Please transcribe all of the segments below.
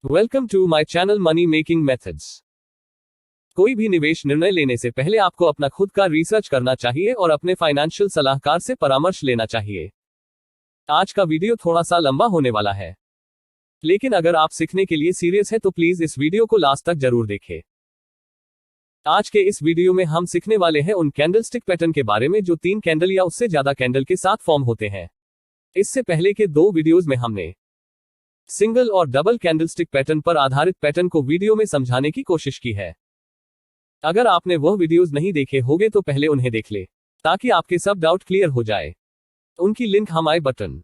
Welcome to my channel money making methods. कोई भी निवेश निर्णय लेने से पहले आपको अपना खुद का रिसर्च करना चाहिए और अपने फाइनेंशियल सलाहकार से परामर्श लेना चाहिए। आज का वीडियो थोड़ा सा लंबा होने वाला है, लेकिन अगर आप सीखने के लिए सीरियस है तो प्लीज इस वीडियो को लास्ट तक जरूर देखें। आज के इस वीडियो में हम सीखने वाले हैं उन कैंडलस्टिक पैटर्न के बारे में जो 3 कैंडल या उससे ज्यादा कैंडल के साथ फॉर्म होते हैं। इससे पहले के 2 वीडियोज में हमने सिंगल और डबल कैंडलस्टिक पैटर्न पर आधारित पैटर्न को वीडियो में समझाने की कोशिश की है। अगर आपने वह वीडियोज नहीं देखे होंगे तो पहले उन्हें देख ले, ताकि आपके सब डाउट क्लियर हो जाए। उनकी लिंक हम आई बटन,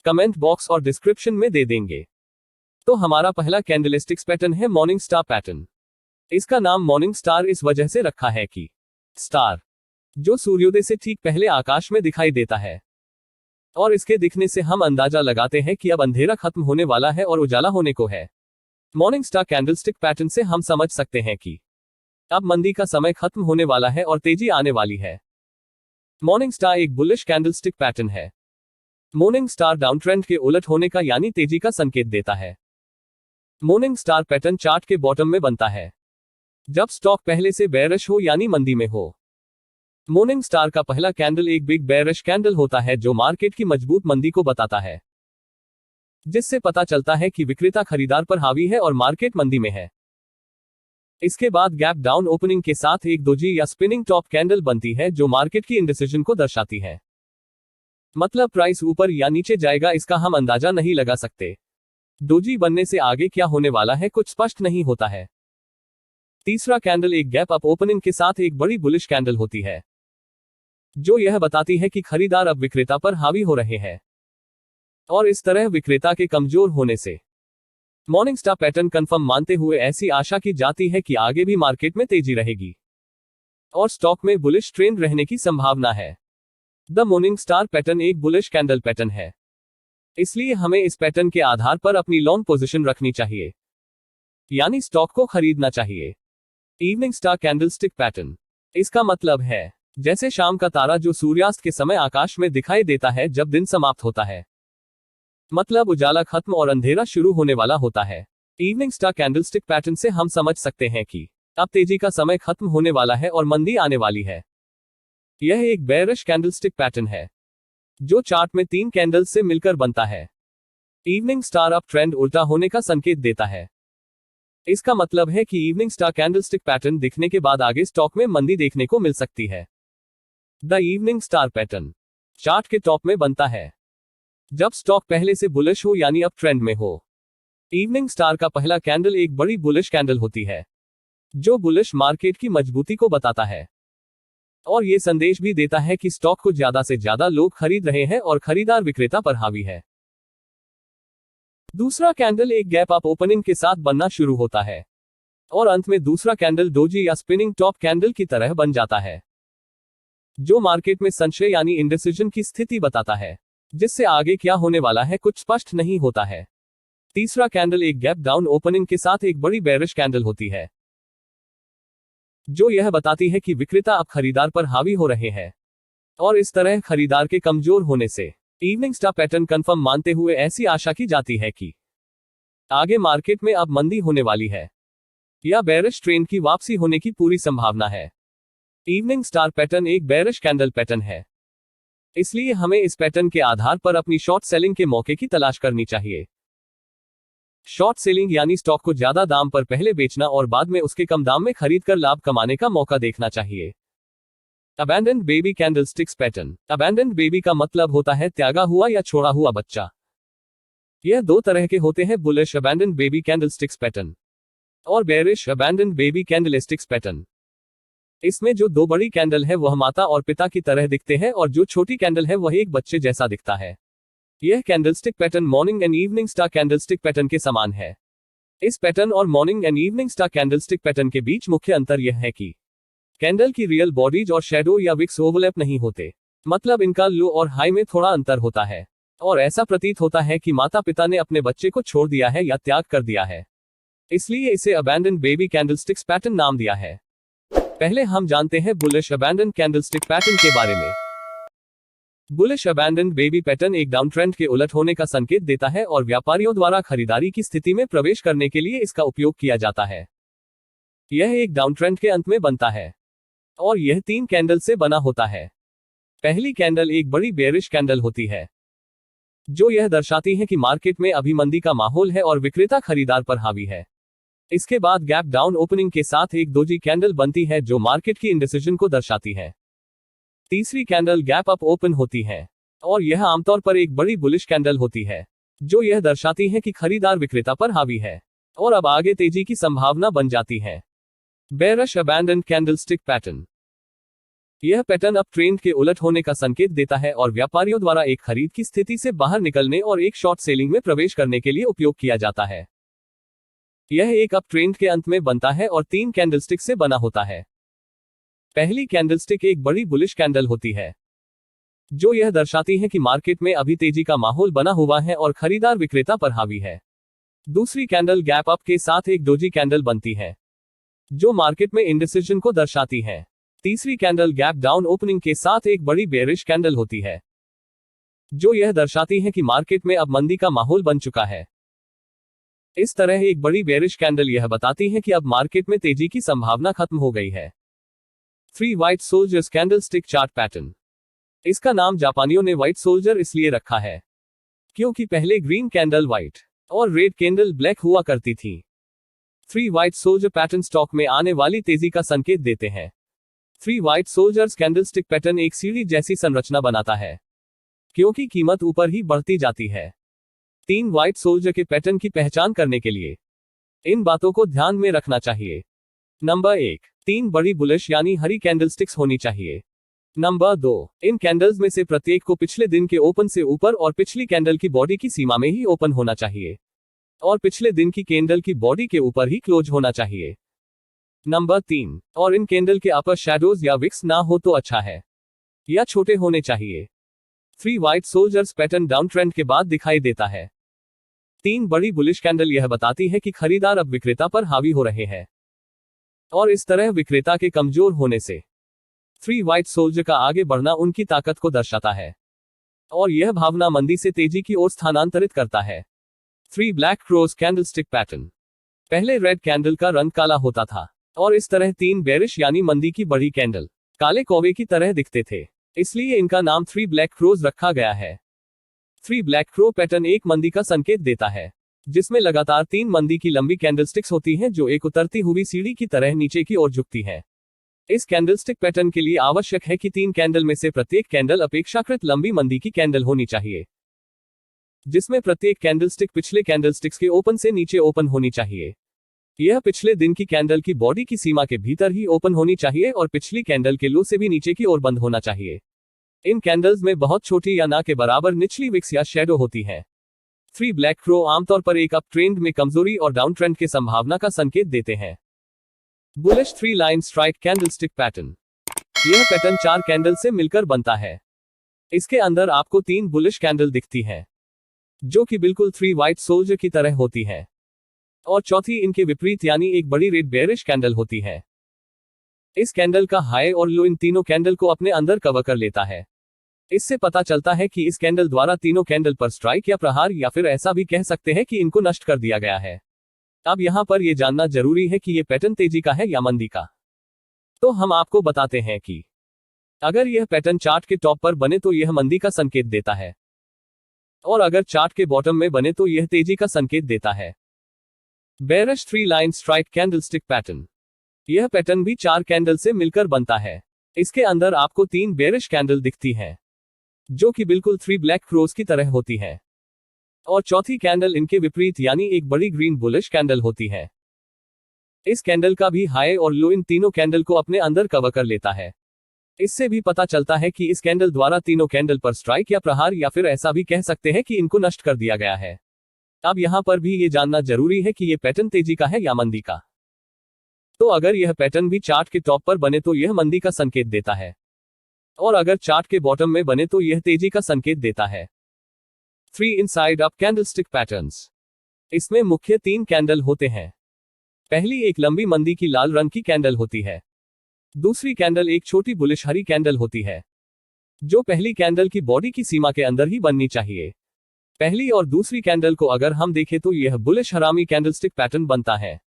कमेंट बॉक्स और डिस्क्रिप्शन में दे देंगे। तो हमारा पहला कैंडलस्टिक्स पैटर्न है मॉर्निंग स्टार पैटर्न। इसका नाम मॉर्निंग स्टार इस वजह से रखा है कि स्टार जो सूर्योदय से ठीक पहले आकाश में दिखाई देता है, और इसके दिखने से हम अंदाजा लगाते हैं कि अब अंधेरा खत्म होने वाला है और उजाला होने को है। मॉर्निंग स्टार कैंडलस्टिक पैटर्न से हम समझ सकते हैं कि अब मंदी का समय खत्म होने वाला है और तेजी आने वाली है। मॉर्निंग स्टार एक बुलिश कैंडलस्टिक पैटर्न है। मॉर्निंग स्टार डाउन ट्रेंड के उलट होने का यानी तेजी का संकेत देता है। मॉर्निंग स्टार पैटर्न चार्ट के बॉटम में बनता है जब स्टॉक पहले से बेयरिश हो यानी मंदी में हो। मॉर्निंग स्टार का पहला कैंडल एक बिग बेयरिश कैंडल होता है जो मार्केट की मजबूत मंदी को बताता है, जिससे पता चलता है कि विक्रेता खरीदार पर हावी है और मार्केट मंदी में है। इसके बाद गैप डाउन ओपनिंग के साथ एक दोजी या स्पिनिंग टॉप कैंडल बनती है जो मार्केट की इंडिसिजन को दर्शाती है। मतलब प्राइस ऊपर या नीचे जाएगा इसका हम अंदाजा नहीं लगा सकते। दोजी बनने से आगे क्या होने वाला है कुछ स्पष्ट नहीं होता है। तीसरा कैंडल एक गैप अप ओपनिंग के साथ एक बड़ी बुलिश कैंडल होती है, जो यह बताती है कि खरीदार अब विक्रेता पर हावी हो रहे हैं, और इस तरह विक्रेता के कमजोर होने से मॉर्निंग स्टार पैटर्न कंफर्म मानते हुए ऐसी आशा की जाती है कि आगे भी मार्केट में तेजी रहेगी और स्टॉक में बुलिश ट्रेंड रहने की संभावना है। द मॉर्निंग स्टार पैटर्न एक बुलिश कैंडल पैटर्न है, इसलिए हमें इस पैटर्न के आधार पर अपनी लॉन्ग पोजीशन रखनी चाहिए, यानी स्टॉक को खरीदना चाहिए। इवनिंग स्टार कैंडलस्टिक पैटर्न, इसका मतलब है जैसे शाम का तारा जो सूर्यास्त के समय आकाश में दिखाई देता है जब दिन समाप्त होता है, मतलब उजाला खत्म और अंधेरा शुरू होने वाला होता है। इवनिंग स्टार कैंडलस्टिक पैटर्न से हम समझ सकते हैं कि अब तेजी का समय खत्म होने वाला है और मंदी आने वाली है। यह एक बेयरिश कैंडलस्टिक पैटर्न है जो चार्ट में 3 कैंडल्स से मिलकर बनता है। इवनिंग स्टार अप ट्रेंड उल्टा होने का संकेत देता है। इसका मतलब है कि इवनिंग स्टार कैंडलस्टिक पैटर्न दिखने के बाद आगे स्टॉक में मंदी देखने को मिल सकती है। The evening star pattern chart के टॉप में बनता है जब स्टॉक पहले से बुलिश हो यानी अप ट्रेंड में हो। इवनिंग स्टार का पहला कैंडल एक बड़ी बुलिश कैंडल होती है जो बुलिश मार्केट की मजबूती को बताता है, और यह संदेश भी देता है कि स्टॉक को ज्यादा से ज्यादा लोग खरीद रहे हैं और खरीदार विक्रेता पर हावी है। दूसरा कैंडल एक गैप अप ओपनिंग के साथ बनना शुरू होता है और अंत में दूसरा कैंडल डोजी या स्पिनिंग टॉप कैंडल की तरह बन जाता है, जो मार्केट में संशय यानी इंडिसिजन की स्थिति बताता है, जिससे आगे क्या होने वाला है कुछ स्पष्ट नहीं होता है। तीसरा कैंडल एक गैप डाउन ओपनिंग के साथ एक बड़ी बेयरिश कैंडल होती है, जो यह बताती है कि विक्रेता अब खरीदार पर हावी हो रहे हैं, और इस तरह खरीदार के कमजोर होने से इवनिंग स्टार पैटर्न कंफर्म मानते हुए ऐसी आशा की जाती है कि आगे मार्केट में अब मंदी होने वाली है या बेयरिश ट्रेंड की वापसी होने की पूरी संभावना है। इवनिंग स्टार पैटर्न एक बेयरिश कैंडल पैटर्न है, इसलिए हमें इस पैटर्न के आधार पर अपनी शॉर्ट सेलिंग के मौके की तलाश करनी चाहिए। शॉर्ट सेलिंग यानी स्टॉक को ज्यादा दाम पर पहले बेचना और बाद में उसके कम दाम में खरीदकर लाभ कमाने का मौका देखना चाहिए। Abandoned baby candlesticks pattern. Abandoned baby का मतलब होता है त्यागा हुआ या छोड़ा हुआ बच्चा। यह 2 तरह के होते हैं, bullish abandoned baby candlesticks pattern और bearish abandoned baby candlesticks pattern. इसमें जो 2 बड़ी कैंडल है वह माता और पिता की तरह दिखते हैं और जो छोटी कैंडल है वह एक बच्चे जैसा दिखता है। यह candlestick pattern morning and evening star candlestick pattern के समान है। इस पैटर्न और morning and evening star candlestick pattern के बीच मुख्य अंतर यह है कि कैंडल की रियल बॉडीज और शेडो या विक्स ओवरलैप नहीं होते, मतलब इनका लो और हाई में थोड़ा अंतर होता है, और ऐसा प्रतीत होता है कि माता पिता ने अपने बच्चे को छोड़ दिया है या त्याग कर दिया है, इसलिए इसे अबैंडन्ड बेबी कैंडलस्टिक्स पैटर्न नाम दिया है। पहले हम जानते हैं बुलिश अबैंडन्ड कैंडलस्टिक पैटर्न के बारे में। बुलिश अबैंडन्ड बेबी पैटर्न एक डाउन ट्रेंड के उलट होने का संकेत देता है और व्यापारियों द्वारा खरीदारी की स्थिति में प्रवेश करने के लिए इसका उपयोग किया जाता है। यह एक डाउन ट्रेंड के अंत में बनता है और यह 3 कैंडल से बना होता है। पहली कैंडल एक बड़ी बेयरिश कैंडल होती है जो यह दर्शाती है कि मार्केट में अभी मंदी का माहौल है और विक्रेता खरीदार पर हावी है। इसके बाद गैप डाउन ओपनिंग के साथ एक दोजी कैंडल बनती है जो मार्केट की इंडिसिजन को दर्शाती है। तीसरी कैंडल गैप अप ओपन होती है और यह आमतौर पर एक बड़ी बुलिश कैंडल होती है जो यह दर्शाती है कि खरीदार विक्रेता पर हावी है और अब आगे तेजी की संभावना बन जाती है। बेयरिश अबैंडन्ड कैंडलस्टिक पैटर्न, यह पैटर्न अप ट्रेंड के उलट होने का संकेत देता है और व्यापारियों द्वारा एक खरीद की स्थिति से बाहर निकलने और एक शॉर्ट सेलिंग में प्रवेश करने के लिए उपयोग किया जाता है। यह एक अप ट्रेंड के अंत में बनता है और 3 कैंडलस्टिक से बना होता है। पहली कैंडलस्टिक एक बड़ी बुलिश कैंडल होती है जो यह दर्शाती है कि मार्केट में अभी तेजी का माहौल बना हुआ है और खरीदार विक्रेता पर हावी है। दूसरी कैंडल गैप अप के साथ एक डोजी कैंडल बनती है जो मार्केट में इंडिसिजन को दर्शाती है। तीसरी कैंडल गैप डाउन ओपनिंग के साथ एक बड़ी बेयरिश कैंडल होती है जो यह दर्शाती है कि मार्केट में अब मंदी का माहौल बन चुका है। इस तरह एक बड़ी बेयरिश कैंडल यह बताती है कि अब मार्केट में तेजी की संभावना खत्म हो गई है। 3 white soldiers candlestick chart pattern, इसका नाम जापानियों ने व्हाइट सोल्जर इसलिए रखा है क्योंकि पहले ग्रीन कैंडल व्हाइट और रेड कैंडल ब्लैक हुआ करती थी। 3 व्हाइट सोल्जर पैटर्न स्टॉक में आने वाली तेजी का संकेत देते हैं। 3 व्हाइट सोल्जर्स कैंडलस्टिक पैटर्न एक सीढ़ी जैसी संरचना बनाता है क्योंकि कीमत ऊपर ही बढ़ती जाती है। 3 व्हाइट सोल्जर के पैटर्न की पहचान करने के लिए इन बातों को ध्यान में रखना चाहिए। नंबर 1, 3 बड़ी बुलिश यानी हरी कैंडलस्टिक्स होनी चाहिए। नंबर 2, इन कैंडल्स में से प्रत्येक को पिछले दिन के ओपन से ऊपर और पिछली कैंडल की बॉडी की सीमा में ही ओपन होना चाहिए और पिछले दिन की कैंडल की बॉडी के ऊपर ही क्लोज होना चाहिए। नंबर 3, और इन कैंडल के अपर शैडोज या विक्स ना हो तो अच्छा है या छोटे होने चाहिए। 3 white soldiers pattern down trend के बाद दिखाई देता है। 3 बड़ी बुलिश कैंडल यह बताती है कि खरीदार अब विक्रेता पर हावी हो रहे हैं और इस तरह विक्रेता के कमजोर होने से 3 व्हाइट सोल्जर का आगे बढ़ना उनकी ताकत को दर्शाता है और यह भावना मंदी से तेजी की ओर स्थानांतरित करता है। 3 ब्लैक क्रॉस कैंडलस्टिक पैटर्न, पहले रेड कैंडल का रंग काला होता था और इस तरह 3 बेरिश यानी मंदी की बड़ी कैंडल काले कौवे की तरह दिखते थे, इसलिए इनका नाम 3 ब्लैक क्रोज रखा गया है। 3 ब्लैक क्रो पैटर्न एक मंदी का संकेत देता है जिसमें लगातार 3 मंदी की लंबी कैंडलस्टिक्स होती हैं जो एक उतरती हुई सीढ़ी की तरह नीचे की ओर झुकती हैं। इस कैंडलस्टिक पैटर्न के लिए आवश्यक है कि 3 कैंडल में से प्रत्येक कैंडल अपेक्षाकृत लंबी मंदी की कैंडल होनी चाहिए जिसमें प्रत्येक कैंडलस्टिक पिछले कैंडलस्टिक्स के ओपन से नीचे ओपन होनी चाहिए। यह पिछले दिन की कैंडल की बॉडी की सीमा के भीतर ही ओपन होनी चाहिए और पिछली कैंडल के लो से भी नीचे की ओर बंद होना चाहिए। इन कैंडल्स में बहुत छोटी या ना के बराबर निचली विक्स या शैडो होती है। 3 ब्लैक क्रो आमतौर पर एक अप ट्रेंड में कमजोरी और डाउन ट्रेंड के संभावना का संकेत देते हैं। Bullish 3 line strike candlestick pattern, यह पैटर्न 4 कैंडल से मिलकर बनता है। इसके अंदर आपको 3 बुलिश कैंडल दिखती है जो कि बिल्कुल 3 व्हाइट सोल्जर की तरह होती है और चौथी इनके विपरीत यानी एक बड़ी रेड बेयरिश कैंडल होती है। इस कैंडल का हाई और लो इन तीनों कैंडल को अपने अंदर कवर कर लेता है। इससे पता चलता है कि इस कैंडल द्वारा तीनों कैंडल पर स्ट्राइक या प्रहार या फिर ऐसा भी कह सकते हैं कि इनको नष्ट कर दिया गया है। अब यहां पर यह जानना जरूरी है कि यह पैटर्न तेजी का है या मंदी का। तो हम आपको बताते हैं कि अगर यह पैटर्न चार्ट के टॉप पर बने तो यह मंदी का संकेत देता है और अगर चार्ट के बॉटम में बने तो यह तेजी का संकेत देता है। Bearish 3 line strike candlestick pattern, यह पैटर्न भी 4 कैंडल से मिलकर बनता है। इसके अंदर आपको 3 बेयरिश कैंडल दिखती हैं जो कि बिल्कुल 3 ब्लैक क्रोज की तरह होती है और चौथी कैंडल इनके विपरीत यानी एक बड़ी ग्रीन बुलिश कैंडल होती है। इस कैंडल का भी हाई और लो इन तीनों कैंडल को अपने अंदर कवर कर लेता है। इससे भी पता चलता है कि इस कैंडल द्वारा तीनों कैंडल पर स्ट्राइक या प्रहार या फिर ऐसा भी कह सकते हैं कि इनको नष्ट कर दिया गया है। अब यहां पर भी ये जानना जरूरी है कि यह पैटर्न तेजी का है या मंदी का। तो अगर यह पैटर्न भी चार्ट के टॉप पर बने तो यह मंदी का संकेत देता है और अगर चार्ट के बॉटम में बने तो यह तेजी का संकेत देता है। 3 इनसाइड अप कैंडलस्टिक पैटर्न्स, इसमें मुख्य 3 कैंडल होते हैं। पहली एक लंबी मंदी की लाल रंग की कैंडल होती है। दूसरी कैंडल एक छोटी बुलिश हरी कैंडल होती है जो पहली कैंडल की बॉडी की सीमा के अंदर ही बननी चाहिए। पहली और दूसरी कैंडल को अगर हम देखें तो यह बुलिश हरामी कैंडलस्टिक पैटर्न बनता है,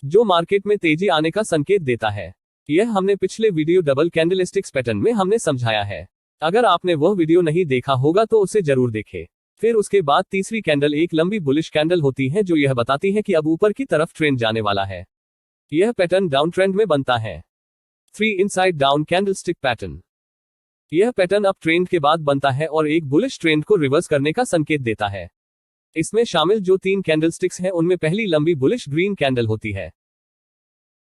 जो मार्केट में तेजी आने का संकेत देता है। यह हमने पिछले वीडियो डबल कैंडलस्टिक्स पैटर्न में हमने समझाया है। अगर आपने वह वीडियो नहीं देखा होगा तो उसे जरूर देखें। फिर उसके बाद तीसरी कैंडल एक लंबी बुलिश कैंडल होती है, जो यह बताती है कि अब ऊपर की तरफ ट्रेंड जाने वाला है। यह पैटर्न डाउन ट्रेंड में बनता है। 3 इनसाइड डाउन कैंडलस्टिक पैटर्न। यह पैटर्न अप ट्रेंड के बाद बनता है और एक बुलिश ट्रेंड को रिवर्स करने का संकेत देता है। इसमें शामिल जो 3 कैंडलस्टिक्स हैं उनमें पहली लंबी बुलिश ग्रीन कैंडल होती है।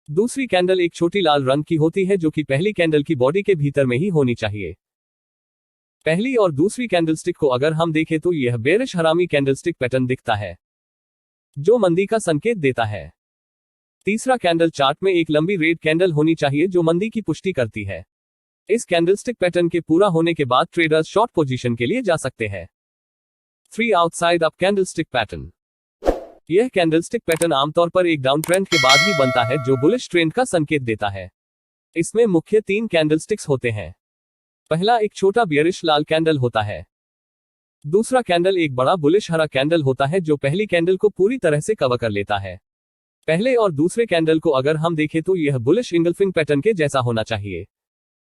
दूसरी कैंडल एक छोटी लाल रंग की होती है, जो कि पहली कैंडल की बॉडी के भीतर में ही होनी चाहिए। पहली और दूसरी कैंडलस्टिक को अगर हम देखें तो यह बेरिश हरामी कैंडलस्टिक पैटर्न दिखता है, जो मंदी का संकेत देता है। तीसरा कैंडल चार्ट में एक लंबी रेड कैंडल होनी चाहिए, जो मंदी की पुष्टि करती है। इस कैंडलस्टिक पैटर्न के पूरा होने के बाद ट्रेडर्स शॉर्ट पोजीशन के लिए जा सकते हैं। 3 आउटसाइड अप कैंडलस्टिक पैटर्न। यह कैंडलस्टिक पैटर्न आमतौर पर एक डाउन ट्रेंड के बाद ही बनता है, जो बुलिश ट्रेंड का संकेत देता है। इसमें मुख्य 3 कैंडलस्टिक्स होते हैं। पहला एक छोटा बियरिश लाल कैंडल होता है। दूसरा कैंडल एक बड़ा बुलिश हरा कैंडल होता है, जो पहली कैंडल को पूरी तरह से कवर कर लेता है। पहले और दूसरे कैंडल को अगर हम देखें तो यह बुलिश इंगल्फिंग पैटर्न के जैसा होना चाहिए,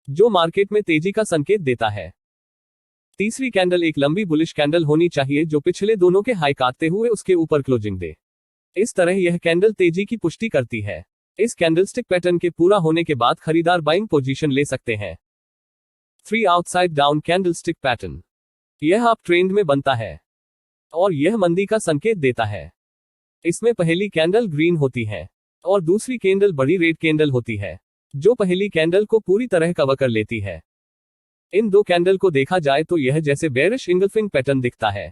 जो मार्केट में तेजी का संकेत देता है। तीसरी कैंडल एक लंबी बुलिश कैंडल होनी चाहिए, जो पिछले दोनों के हाई काटते हुए उसके ऊपर क्लोजिंग दे। इस तरह यह कैंडल तेजी की पुष्टि करती है। इस कैंडलस्टिक पैटर्न के पूरा होने के बाद खरीदार बाइंग पोजीशन ले सकते हैं। 3 आउटसाइड डाउन कैंडलस्टिक पैटर्न। यह अप ट्रेंड में बनता है और यह मंदी का संकेत देता है। इसमें पहली कैंडल ग्रीन होती है और दूसरी कैंडल बड़ी रेड कैंडल होती है, जो पहली कैंडल को पूरी तरह कवर कर लेती है। इन 2 कैंडल को देखा जाए तो यह जैसे बेरिश इंगल्फिंग पैटर्न दिखता है,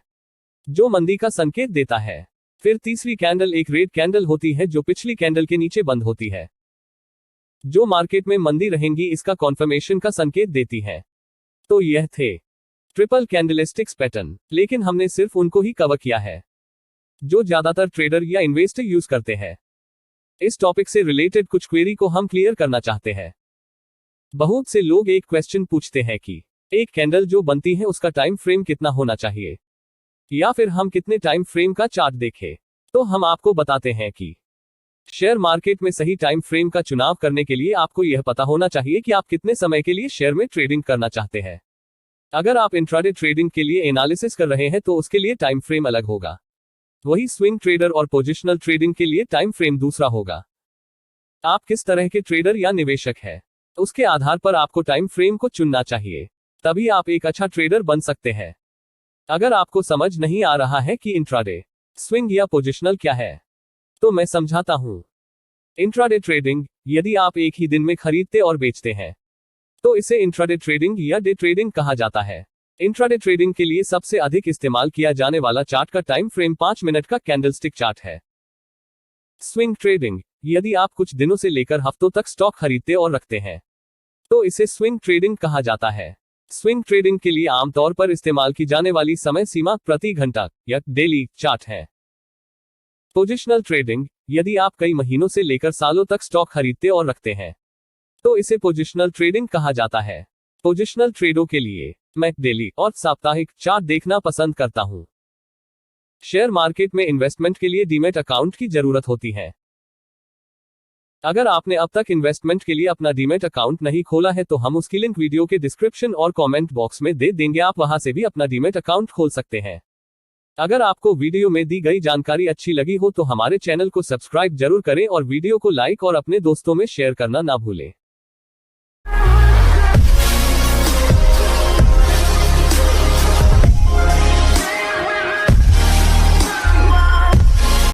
जो मंदी का संकेत देता है। फिर तीसरी कैंडल एक रेड कैंडल होती है, जो पिछली कैंडल के नीचे बंद होती है, जो मार्केट में मंदी रहेंगी इसका कॉन्फर्मेशन का संकेत देती है। तो यह थे ट्रिपल कैंडलस्टिक्स पैटर्न, लेकिन हमने सिर्फ उनको ही कवर किया है जो ज्यादातर ट्रेडर या इन्वेस्टर यूज करते हैं। इस टॉपिक से रिलेटेड कुछ क्वेरी को हम क्लियर करना चाहते हैं। बहुत से लोग एक क्वेश्चन पूछते हैं कि एक कैंडल जो बनती है उसका टाइम फ्रेम कितना होना चाहिए, या फिर हम कितने टाइम फ्रेम का चार्ट देखें। तो हम आपको बताते हैं कि शेयर मार्केट में सही टाइम फ्रेम का चुनाव करने के लिए आपको यह पता होना चाहिए कि आप कितने समय के लिए शेयर में ट्रेडिंग करना चाहते हैं। अगर आप इंट्राडे ट्रेडिंग के लिए एनालिसिस कर रहे हैं तो उसके लिए टाइम फ्रेम अलग होगा। वही स्विंग ट्रेडर और पोजिशनल ट्रेडिंग के लिए टाइम फ्रेम दूसरा होगा। आप किस तरह के ट्रेडर या निवेशक हैं, उसके आधार पर आपको टाइम फ्रेम को चुनना चाहिए, तभी आप एक अच्छा ट्रेडर बन सकते हैं। अगर आपको समझ नहीं आ रहा है कि इंट्राडे, स्विंग या पोजिशनल क्या है, तो मैं समझाता हूं। इंट्राडे ट्रेडिंग, यदि आप एक ही दिन में खरीदते और बेचते हैं तो इसे इंट्राडे ट्रेडिंग या डे ट्रेडिंग कहा जाता है। इंट्राडे ट्रेडिंग के लिए सबसे अधिक इस्तेमाल किया जाने वाला चार्ट का टाइम फ्रेम 5 मिनट का कैंडलस्टिक चार्ट है। स्विंग ट्रेडिंग, यदि आप कुछ दिनों से लेकर हफ्तों तक स्टॉक खरीदते और रखते हैं तो इसे स्विंग ट्रेडिंग कहा जाता है। स्विंग ट्रेडिंग के लिए आमतौर पर इस्तेमाल की जाने वाली समय सीमा प्रति घंटा या डेली चार्ट है। पोजिशनल ट्रेडिंग, यदि आप कई महीनों से लेकर सालों तक स्टॉक खरीदते और रखते हैं तो इसे पोजिशनल ट्रेडिंग कहा जाता है। पोजिशनल ट्रेडों के लिए मैं डेली और साप्ताहिक चार्ट देखना पसंद करता हूं। शेयर मार्केट में इन्वेस्टमेंट के लिए डीमैट अकाउंट की जरूरत होती है। अगर आपने अब तक इन्वेस्टमेंट के लिए अपना डीमैट अकाउंट नहीं खोला है तो हम उसकी लिंक वीडियो के डिस्क्रिप्शन और कमेंट बॉक्स में दे देंगे, आप वहां से भी अपना डीमैट अकाउंट खोल सकते हैं। अगर आपको वीडियो में दी गई जानकारी अच्छी लगी हो तो हमारे चैनल को सब्सक्राइब जरूर करें और वीडियो को लाइक और अपने दोस्तों में शेयर करना ना भूलें।